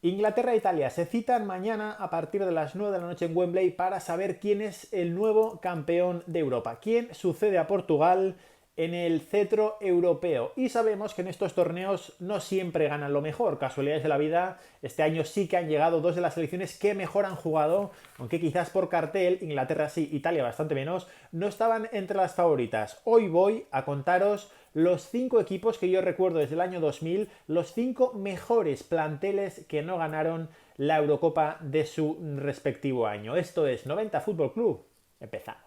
Inglaterra e Italia se citan mañana a partir de las 9 de la noche en Wembley para saber quién es el nuevo campeón de Europa, quién sucede a Portugal en el cetro europeo. Y sabemos que en estos torneos no siempre ganan lo mejor, casualidades de la vida. Este año sí que han llegado dos de las selecciones que mejor han jugado, aunque quizás por cartel, Inglaterra sí, Italia bastante menos, no estaban entre las favoritas. Hoy voy a contaros los 5 equipos que yo recuerdo desde el año 2000, los 5 mejores planteles que no ganaron la Eurocopa de su respectivo año. Esto es 90 Fútbol Club. Empezamos.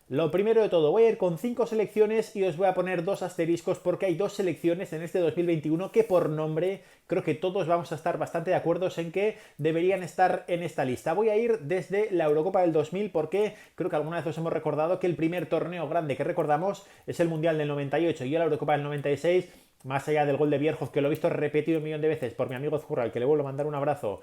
Lo primero de todo, voy a ir con 5 selecciones y os voy a poner 2 asteriscos porque hay 2 selecciones en este 2021 que por nombre creo que todos vamos a estar bastante de acuerdo en que deberían estar en esta lista. Voy a ir desde la Eurocopa del 2000 porque creo que alguna vez os hemos recordado que el primer torneo grande que recordamos es el Mundial del 98 y la Eurocopa del 96. Más allá del gol de Bierhoff, que lo he visto repetido un millón de veces por mi amigo Zurra, al que le vuelvo a mandar un abrazo.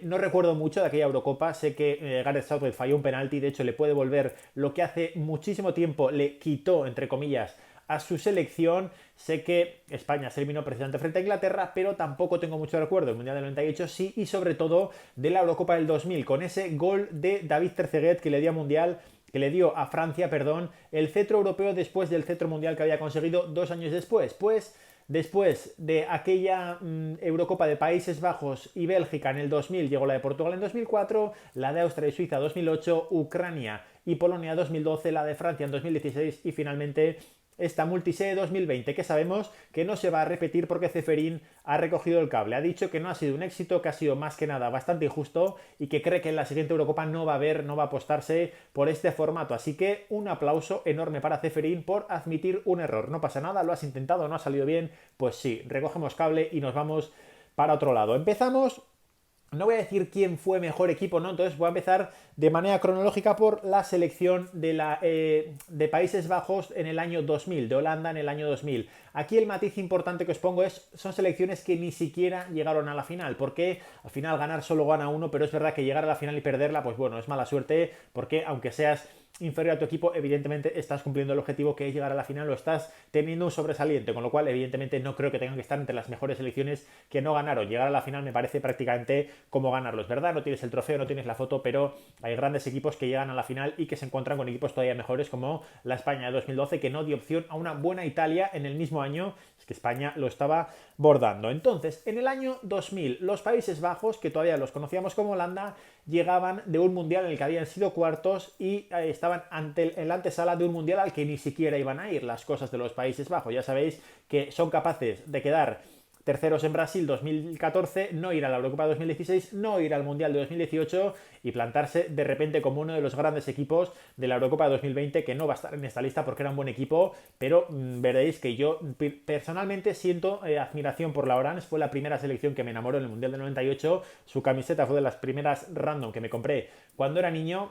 No recuerdo mucho de aquella Eurocopa. Sé que Gareth Southgate falló un penalti. De hecho, le puede volver lo que hace muchísimo tiempo le quitó, entre comillas, a su selección. Sé que España se eliminó precisamente frente a Inglaterra, pero tampoco tengo mucho recuerdo del Mundial del 98, sí, y sobre todo de la Eurocopa del 2000, con ese gol de David Trezeguet que le dio a Mundial, que le dio a Francia, perdón, el cetro europeo después del cetro mundial que había conseguido 2 años después. Pues después de aquella Eurocopa de Países Bajos y Bélgica en el 2000, llegó la de Portugal en 2004, la de Austria y Suiza 2008, Ucrania y Polonia 2012, la de Francia en 2016 y finalmente esta multisede 2020 que sabemos que no se va a repetir porque Ceferín ha recogido el cable. Ha dicho que no ha sido un éxito, que ha sido más que nada bastante injusto y que cree que en la siguiente Eurocopa no va a apostarse por este formato. Así que un aplauso enorme para Ceferín por admitir un error. No pasa nada, lo has intentado, no ha salido bien. Pues sí, recogemos cable y nos vamos para otro lado. Empezamos. No voy a decir quién fue mejor equipo, ¿no? Entonces voy a empezar de manera cronológica por la selección de Países Bajos en el año 2000, de Holanda en el año 2000. Aquí el matiz importante que os pongo son selecciones que ni siquiera llegaron a la final, porque al final ganar solo gana uno, pero es verdad que llegar a la final y perderla, pues bueno, es mala suerte, porque aunque seas inferior a tu equipo, evidentemente estás cumpliendo el objetivo que es llegar a la final o estás teniendo un sobresaliente, con lo cual evidentemente no creo que tengan que estar entre las mejores selecciones que no ganaron. Llegar a la final me parece prácticamente como ganarlo, es verdad, no tienes el trofeo, no tienes la foto, pero hay grandes equipos que llegan a la final y que se encuentran con equipos todavía mejores como la España de 2012, que no dio opción a una buena Italia en el mismo año, es que España lo estaba bordando. Entonces, en el año 2000, los Países Bajos, que todavía los conocíamos como Holanda, llegaban de un mundial en el que habían sido cuartos y estaban en la antesala de un mundial al que ni siquiera iban a ir. Las cosas de los Países Bajos, ya sabéis que son capaces de quedar terceros en Brasil 2014, no ir a la Eurocopa 2016, no ir al Mundial de 2018 y plantarse de repente como uno de los grandes equipos de la Eurocopa 2020, que no va a estar en esta lista porque era un buen equipo, pero veréis que yo personalmente siento admiración por la Orange. Fue la primera selección que me enamoró en el Mundial de 98, su camiseta fue de las primeras random que me compré cuando era niño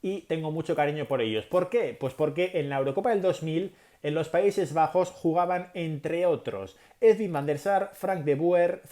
y tengo mucho cariño por ellos. ¿Por qué? Pues porque en la Eurocopa del 2000 en los Países Bajos jugaban, entre otros, Edwin van der Sar, Frank de Boer,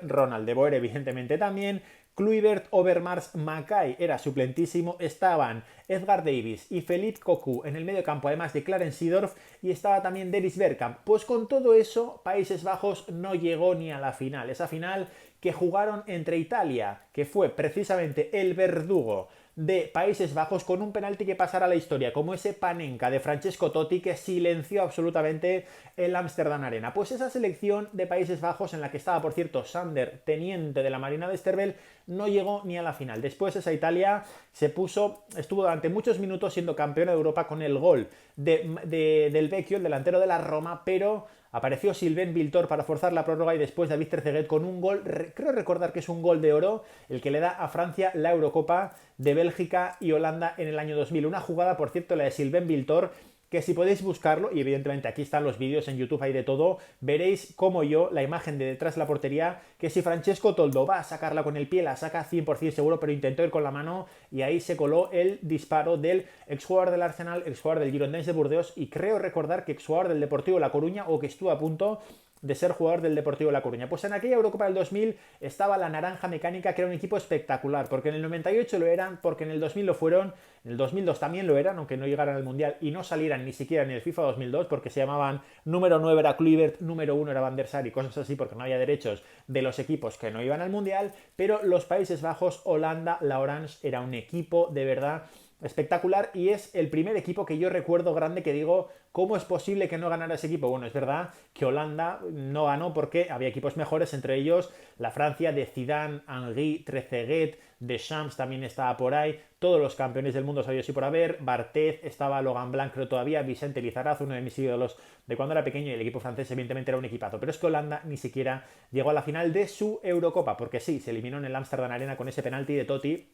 Ronald de Boer evidentemente también, Kluivert, Overmars, Mackay era suplentísimo, estaban Edgar Davis y Philippe Cocu en el medio campo, además de Clarence Seedorf, y estaba también Dennis Bergkamp. Pues con todo eso, Países Bajos no llegó ni a la final, esa final que jugaron entre Italia, que fue precisamente el verdugo de Países Bajos, con un penalti que pasará a la historia, como ese Panenka de Francesco Totti que silenció absolutamente el Amsterdam Arena. Pues esa selección de Países Bajos, en la que estaba, por cierto, Sander, teniente de la Marina de Esterbel, no llegó ni a la final. Después esa Italia estuvo durante muchos minutos siendo campeona de Europa con el gol del Vecchio, el delantero de la Roma, pero apareció Sylvain Wiltord para forzar la prórroga y después David Trezeguet con un gol, creo recordar que es un gol de oro, el que le da a Francia la Eurocopa de Bélgica y Holanda en el año 2000. Una jugada, por cierto, la de Sylvain Wiltord, que si podéis buscarlo, y evidentemente aquí están los vídeos en YouTube, hay de todo, veréis como yo, la imagen de detrás de la portería, que si Francesco Toldo va a sacarla con el pie, la saca 100% seguro, pero intentó ir con la mano y ahí se coló el disparo del exjugador del Arsenal, exjugador del Girondins de Burdeos y creo recordar que exjugador del Deportivo La Coruña o que estuvo a punto de ser jugador del Deportivo La Coruña. Pues en aquella Eurocopa del 2000 estaba la Naranja Mecánica, que era un equipo espectacular, porque en el 98 lo eran, porque en el 2000 lo fueron, en el 2002 también lo eran, aunque no llegaran al Mundial y no salieran ni siquiera en el FIFA 2002, porque se llamaban número 9 era Kluivert, número 1 era Van der Sar y cosas así, porque no había derechos de los equipos que no iban al Mundial, pero los Países Bajos, Holanda, la Orange, era un equipo de verdad espectacular y es el primer equipo que yo recuerdo grande que digo, ¿cómo es posible que no ganara ese equipo? Bueno, es verdad que Holanda no ganó porque había equipos mejores, entre ellos la Francia de Zidane, Henry, Trezeguet, Deschamps también estaba por ahí, todos los campeones del mundo sabidos y por haber, Barthez, estaba Logan Blanc, creo todavía, Vicente Lizarazo, uno de mis ídolos de cuando era pequeño, y el equipo francés evidentemente era un equipazo, pero es que Holanda ni siquiera llegó a la final de su Eurocopa, porque sí, se eliminó en el Amsterdam Arena con ese penalti de Totti,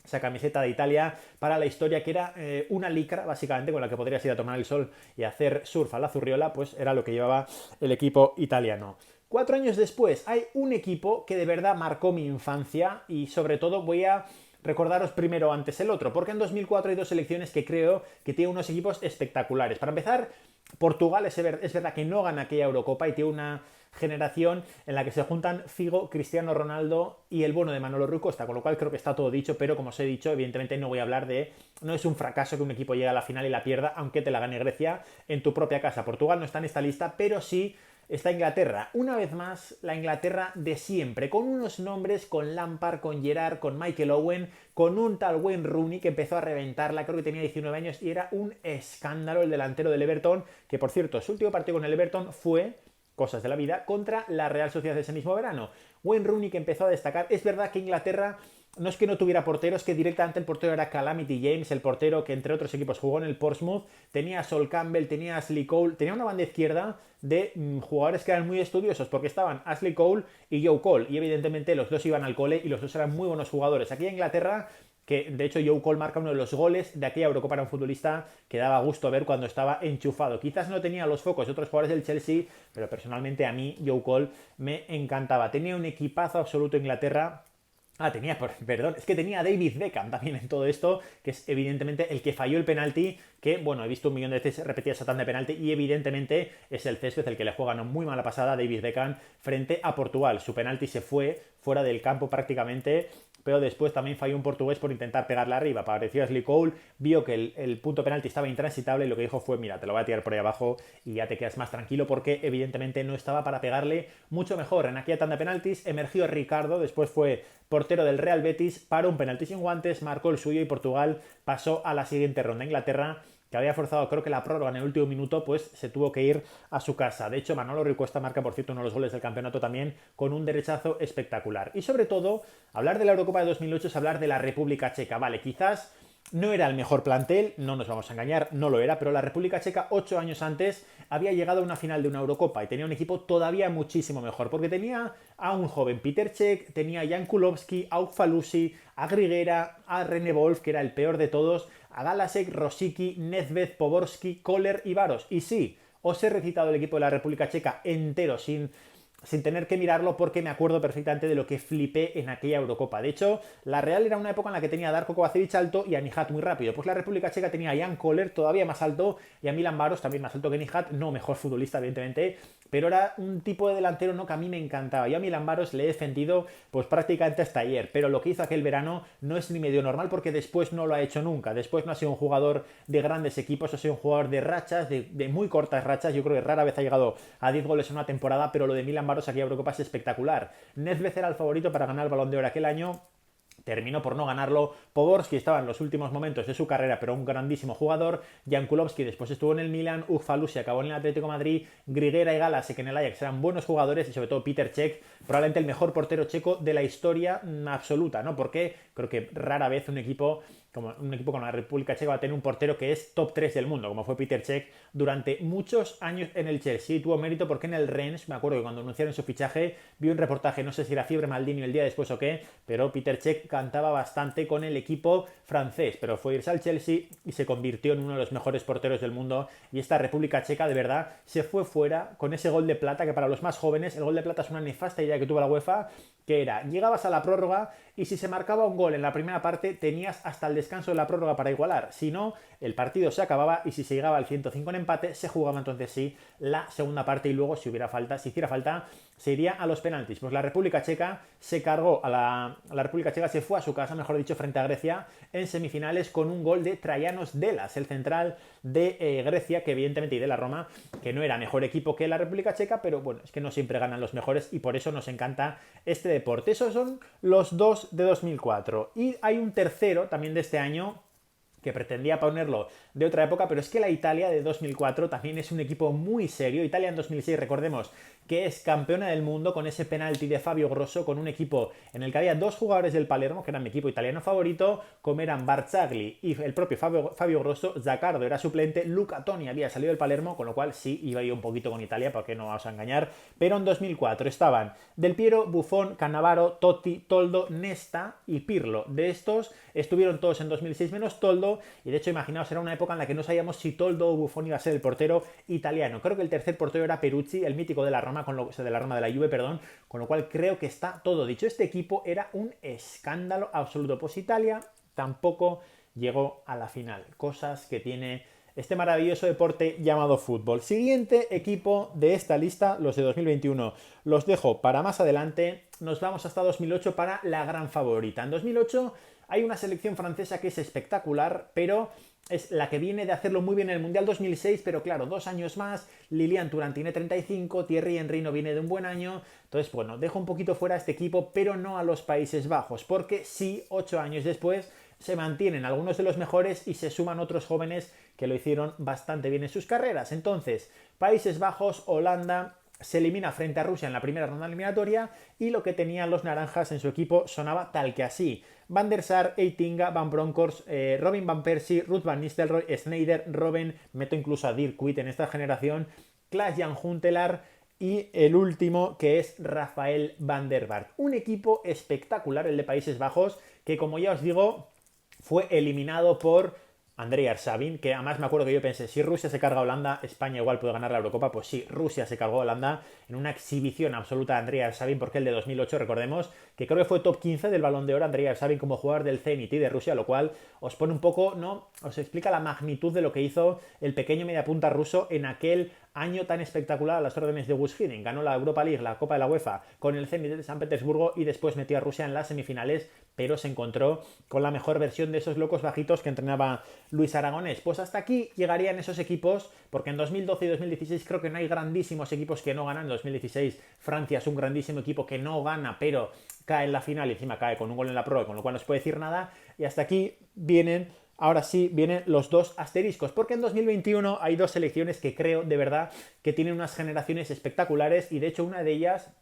esa camiseta de Italia para la historia, que era una licra básicamente con la que podrías ir a tomar el sol y hacer surf a la zurriola, pues era lo que llevaba el equipo italiano. 4 años después hay un equipo que de verdad marcó mi infancia y sobre todo voy a recordaros primero antes el otro, porque en 2004 hay dos selecciones que creo que tienen unos equipos espectaculares. Para empezar, Portugal es verdad que no gana aquella Eurocopa y tiene una generación en la que se juntan Figo, Cristiano Ronaldo y el bueno de Manolo Rui Costa, con lo cual creo que está todo dicho, pero como os he dicho, evidentemente no voy a hablar de... No es un fracaso que un equipo llegue a la final y la pierda, aunque te la gane Grecia en tu propia casa. Portugal no está en esta lista, pero sí está Inglaterra. Una vez más, la Inglaterra de siempre, con unos nombres, con Lampard, con Gerrard, con Michael Owen, con un tal Wayne Rooney que empezó a reventarla, creo que tenía 19 años y era un escándalo el delantero del Everton, que por cierto, su último partido con el Everton fue, cosas de la vida, contra la Real Sociedad ese mismo verano. Wayne Rooney que empezó a destacar. Es verdad que Inglaterra no es que no tuviera portero, es que directamente el portero era Calamity James, el portero que entre otros equipos jugó en el Portsmouth, tenía a Sol Campbell, tenía a Ashley Cole, tenía una banda izquierda de jugadores que eran muy estudiosos, porque estaban Ashley Cole y Joe Cole, y evidentemente los dos iban al cole y los dos eran muy buenos jugadores. Aquí en Inglaterra, que de hecho Joe Cole marca uno de los goles de aquella Eurocopa, para un futbolista que daba gusto ver cuando estaba enchufado. Quizás no tenía los focos de otros jugadores del Chelsea, pero personalmente a mí Joe Cole me encantaba. Tenía un equipazo absoluto Inglaterra. Perdón, es que tenía a David Beckham también en todo esto, que es evidentemente el que falló el penalti, que, bueno, he visto un millón de veces repetida esa tanda de penalti y evidentemente es el césped el que le juega una muy mala pasada a David Beckham frente a Portugal. Su penalti se fue fuera del campo prácticamente, pero después también falló un portugués por intentar pegarle arriba. Apareció Ashley Cole, vio que el punto penalti estaba intransitable y lo que dijo fue, mira, te lo voy a tirar por ahí abajo y ya te quedas más tranquilo, porque evidentemente no estaba para pegarle mucho mejor. En aquella tanda de penaltis emergió Ricardo, después fue portero del Real Betis, paró un penalti sin guantes, marcó el suyo y Portugal pasó a la siguiente ronda. Inglaterra, que había forzado creo que la prórroga en el último minuto, pues se tuvo que ir a su casa. De hecho, Manolo Rui Costa marca, por cierto, uno de los goles del campeonato también con un derechazo espectacular. Y sobre todo, hablar de la Eurocopa de 2008 es hablar de la República Checa. Vale, quizás no era el mejor plantel, no nos vamos a engañar, no lo era, pero la República Checa 8 años antes había llegado a una final de una Eurocopa y tenía un equipo todavía muchísimo mejor, porque tenía a un joven Peter Cech, tenía a Jan Kulowski, a Uffalusi, a Grigera, a René Wolf, que era el peor de todos, a Galasek, Rosicky, Nedved, Poborski, Kohler y Varos. Y sí, os he recitado el equipo de la República Checa entero sin tener que mirarlo, porque me acuerdo perfectamente de lo que flipé en aquella Eurocopa. De hecho, la Real era una época en la que tenía a Darko Kovacevic alto y a Nihat muy rápido. Pues la República Checa tenía a Jan Kohler todavía más alto y a Milan Baros también más alto que Nihat, no mejor futbolista evidentemente, pero era un tipo de delantero no que a mí me encantaba. Yo a Milan Baros le he defendido pues prácticamente hasta ayer, pero lo que hizo aquel verano no es ni medio normal, porque después no lo ha hecho nunca. Después no ha sido un jugador de grandes equipos, ha sido un jugador de rachas, de muy cortas rachas. Yo creo que rara vez ha llegado a 10 goles en una temporada, pero lo de Milan Baros aquí a Eurocopa es espectacular. Nedved era el favorito para ganar el Balón de Oro aquel año, terminó por no ganarlo. Poborski estaba en los últimos momentos de su carrera, pero un grandísimo jugador. Jan Kulowski después estuvo en el Milan, Uffalusi acabó en el Atlético de Madrid, Grigera y Galasek en el Ajax eran buenos jugadores, y sobre todo Peter Cech, probablemente el mejor portero checo de la historia absoluta, ¿no? Porque creo que rara vez un equipo como la República Checa va a tener un portero que es top 3 del mundo, como fue Peter Cech durante muchos años en el Chelsea. Y tuvo mérito porque en el Rennes, me acuerdo que cuando anunciaron su fichaje, vi un reportaje, no sé si era Fiebre Maldini el día después o qué, pero Peter Cech cantaba bastante con el equipo francés, pero fue irse al Chelsea y se convirtió en uno de los mejores porteros del mundo. Y esta República Checa de verdad se fue fuera con ese gol de plata, que para los más jóvenes el gol de plata es una nefasta idea que tuvo la UEFA, que era, llegabas a la prórroga y si se marcaba un gol en la primera parte tenías hasta el descanso de la prórroga para igualar, si no, el partido se acababa y si se llegaba al 105 en empate se jugaba entonces sí la segunda parte y luego si hiciera falta se iría a los penaltis. Pues la República Checa se cargó la República Checa se fue a su casa, mejor dicho, frente a Grecia en semifinales con un gol de Traianos Delas, el central de Grecia, que evidentemente, y de la Roma, que no era mejor equipo que la República Checa, pero bueno, es que no siempre ganan los mejores y por eso nos encanta este deporte. Esos son los dos de 2004. Y hay un tercero también de este año que pretendía ponerlo de otra época, pero es que la Italia de 2004 también es un equipo muy serio. Italia en 2006, recordemos que es campeona del mundo con ese penalti de Fabio Grosso, con un equipo en el que había dos jugadores del Palermo, que eran mi equipo italiano favorito, como eran Barzagli y el propio Fabio Grosso. Zaccardo era suplente, Luca Toni había salido del Palermo, con lo cual sí iba yo un poquito con Italia, porque no vamos a engañar. Pero en 2004 estaban Del Piero, Buffon, Cannavaro, Totti, Toldo, Nesta y Pirlo. De estos estuvieron todos en 2006 menos Toldo, y de hecho imaginaos, era una época en la que no sabíamos si Toldo o Buffon iba a ser el portero italiano. Creo que el tercer portero era Peruzzi, el mítico de la Roma, de la Juve, perdón, con lo cual creo que está todo dicho. Este equipo era un escándalo absoluto. Pues Italia tampoco llegó a la final. Cosas que tiene este maravilloso deporte llamado fútbol. Siguiente equipo de esta lista, los de 2021. Los dejo para más adelante. Nos vamos hasta 2008 para la gran favorita. En 2008 hay una selección francesa que es espectacular, pero es la que viene de hacerlo muy bien en el Mundial 2006, pero claro, 2 años más, Lilian Thuram tiene 35, Thierry Henry no viene de un buen año, entonces bueno, dejo un poquito fuera a este equipo, pero no a los Países Bajos, porque sí, 8 años después se mantienen algunos de los mejores y se suman otros jóvenes que lo hicieron bastante bien en sus carreras. Entonces, Países Bajos, Holanda, se elimina frente a Rusia en la primera ronda eliminatoria y lo que tenían los naranjas en su equipo sonaba tal que así: Van der Sar, Eitinga, Van Bronckhorst, Robin Van Persie, Ruud van Nistelrooy, Sneijder, Robben, meto incluso a Dirk Kuyt en esta generación, Klaas-Jan Huntelaar y el último, que es Rafael van der Vaart. Un equipo espectacular, el de Países Bajos, que como ya os digo, fue eliminado por Andrei Arshavin, que además me acuerdo que yo pensé, si Rusia se carga a Holanda, España igual puede ganar la Eurocopa. Pues sí, Rusia se cargó a Holanda en una exhibición absoluta de Andrei Arshavin, porque el de 2008, recordemos, que creo que fue top 15 del Balón de Oro, Andrei Arshavin como jugador del Zenit y de Rusia, lo cual os pone un poco, ¿no? Os explica la magnitud de lo que hizo el pequeño mediapunta ruso en aquel año tan espectacular a las órdenes de Gus Hiddink. Ganó la Europa League, la Copa de la UEFA, con el Zenit de San Petersburgo y después metió a Rusia en las semifinales, pero se encontró con la mejor versión de esos locos bajitos que entrenaba Luis Aragonés. Pues hasta aquí llegarían esos equipos, porque en 2012 y 2016 creo que no hay grandísimos equipos que no ganan. En 2016 Francia es un grandísimo equipo que no gana, pero cae en la final y encima cae con un gol en la prórroga, con lo cual no se puede decir nada. Y hasta aquí vienen... Ahora sí vienen los dos asteriscos, porque en 2021 hay dos selecciones que creo de verdad que tienen unas generaciones espectaculares, y de hecho una de ellas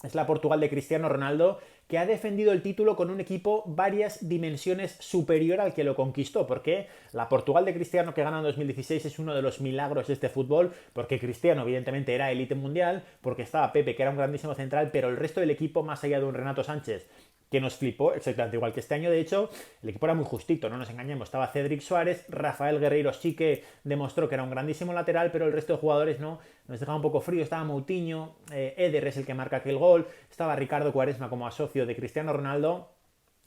es la Portugal de Cristiano Ronaldo, que ha defendido el título con un equipo varias dimensiones superior al que lo conquistó, porque la Portugal de Cristiano que gana en 2016 es uno de los milagros de este fútbol, porque Cristiano evidentemente era élite mundial, porque estaba Pepe, que era un grandísimo central, pero el resto del equipo, más allá de un Renato Sánchez, que nos flipó exactamente igual que este año. De hecho, el equipo era muy justito, no nos engañemos. Estaba Cédric Suárez, Rafael Guerreiro sí que demostró que era un grandísimo lateral, pero el resto de jugadores no, nos dejaba un poco frío. Estaba Moutinho, Eder es el que marca aquel gol, estaba Ricardo Quaresma como asocio de Cristiano Ronaldo.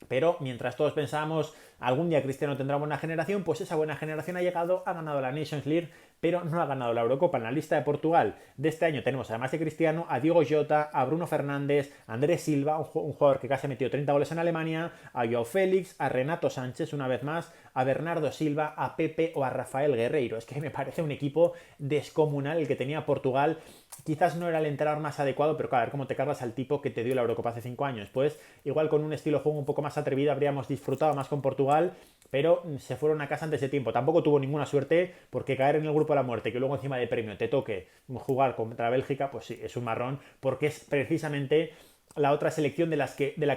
Pero mientras todos pensábamos algún día Cristiano tendrá buena generación, pues esa buena generación ha llegado, ha ganado la Nations League, pero no ha ganado la Eurocopa. En la lista de Portugal de este año tenemos, además de Cristiano, a Diogo Jota, a Bruno Fernández, a Andrés Silva, un jugador que casi ha metido 30 goles en Alemania, a Joao Félix, a Renato Sánchez una vez más, a Bernardo Silva, a Pepe o a Rafael Guerreiro. Es que me parece un equipo descomunal el que tenía Portugal. Quizás no era el entrenador más adecuado, pero claro, a ver cómo te cargas al tipo que te dio la Eurocopa hace 5 años. Pues igual con un estilo de juego un poco más atrevido habríamos disfrutado más con Portugal, pero se fueron a casa antes de tiempo. Tampoco tuvo ninguna suerte, porque caer en el grupo de la muerte, que luego encima de premio te toque jugar contra Bélgica, pues sí, es un marrón, porque es precisamente la otra selección de la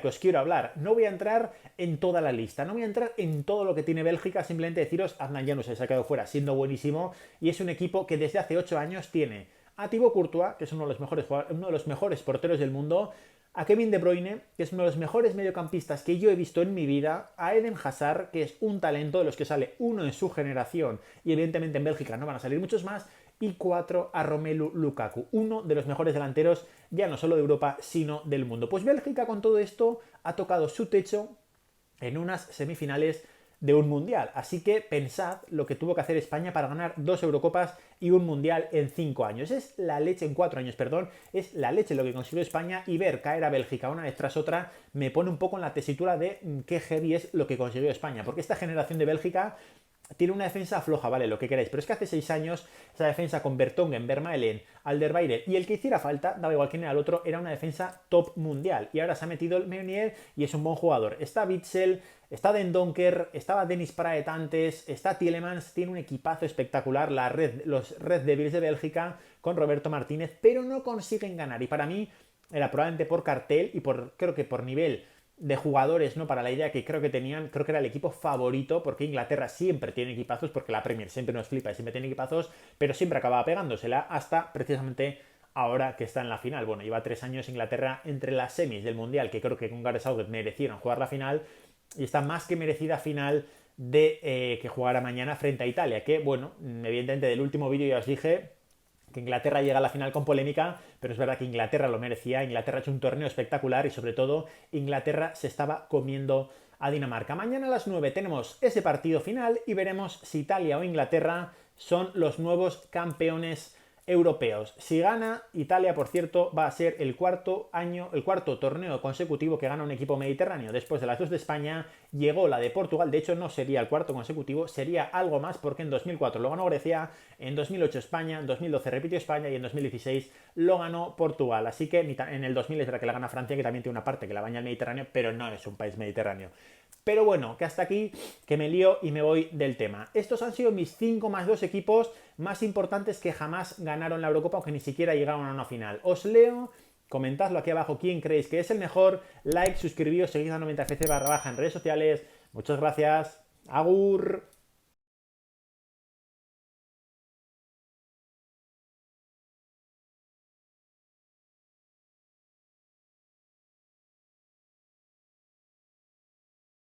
que os quiero hablar. No voy a entrar en toda la lista, no voy a entrar en todo lo que tiene Bélgica, simplemente deciros, Adnan Januzaj se ha quedado fuera siendo buenísimo, y es un equipo que desde hace 8 años tiene a Thibaut Courtois, que es uno de los mejores porteros del mundo, a Kevin De Bruyne, que es uno de los mejores mediocampistas que yo he visto en mi vida, a Eden Hazard, que es un talento de los que sale uno en su generación, y evidentemente en Bélgica no van a salir muchos más, y 4 a Romelu Lukaku, uno de los mejores delanteros ya no solo de Europa, sino del mundo. Pues Bélgica con todo esto ha tocado su techo en unas semifinales de un mundial. Así que pensad lo que tuvo que hacer España para ganar 2 Eurocopas y un mundial en 5 años. Es la leche, en 4 años, perdón, es la leche lo que consiguió España, y ver caer a Bélgica una vez tras otra me pone un poco en la tesitura de qué heavy es lo que consiguió España. Porque esta generación de Bélgica tiene una defensa floja, vale, lo que queráis, pero es que hace 6 años esa defensa con Vertonghen, Vermaelen, Alderweireld y el que hiciera falta, daba igual quién era el otro, era una defensa top mundial. Y ahora se ha metido el Meunier y es un buen jugador. Está Witsel, está Den Donker, estaba Dennis Praet antes, está Tielemans, tiene un equipazo espectacular, los Red Devils de Bélgica con Roberto Martínez, pero no consiguen ganar. Y para mí era probablemente por cartel y creo que por nivel de jugadores, ¿no? Para la idea que creo que tenían, creo que era el equipo favorito, porque Inglaterra siempre tiene equipazos, porque la Premier siempre nos flipa y siempre tiene equipazos, pero siempre acababa pegándosela hasta precisamente ahora que está en la final. Bueno, lleva 3 años Inglaterra entre las semis del Mundial, que creo que con Gareth Southgate merecieron jugar la final, y está más que merecida final de que jugara mañana frente a Italia, que bueno, evidentemente del último vídeo ya os dije que Inglaterra llega a la final con polémica, pero es verdad que Inglaterra lo merecía. Inglaterra ha hecho un torneo espectacular y sobre todo Inglaterra se estaba comiendo a Dinamarca. Mañana a las 9 tenemos ese partido final y veremos si Italia o Inglaterra son los nuevos campeones europeos. Si gana Italia, por cierto, va a ser el cuarto torneo consecutivo que gana un equipo mediterráneo. Después de las 2 de España llegó la de Portugal. De hecho, no sería el cuarto consecutivo, sería algo más, porque en 2004 lo ganó Grecia, en 2008 España, en 2012 repitió España y en 2016 lo ganó Portugal. Así que en el 2000 es verdad que la gana Francia, que también tiene una parte que la baña el Mediterráneo, pero no es un país mediterráneo. Pero bueno, que hasta aquí, que me lío y me voy del tema. Estos han sido mis 5 más 2 equipos más importantes que jamás ganaron la Eurocopa, aunque ni siquiera llegaron a una final. Os leo, comentadlo aquí abajo quién creéis que es el mejor. Like, suscribíos, seguid a 90fc _ en redes sociales. Muchas gracias. Agur.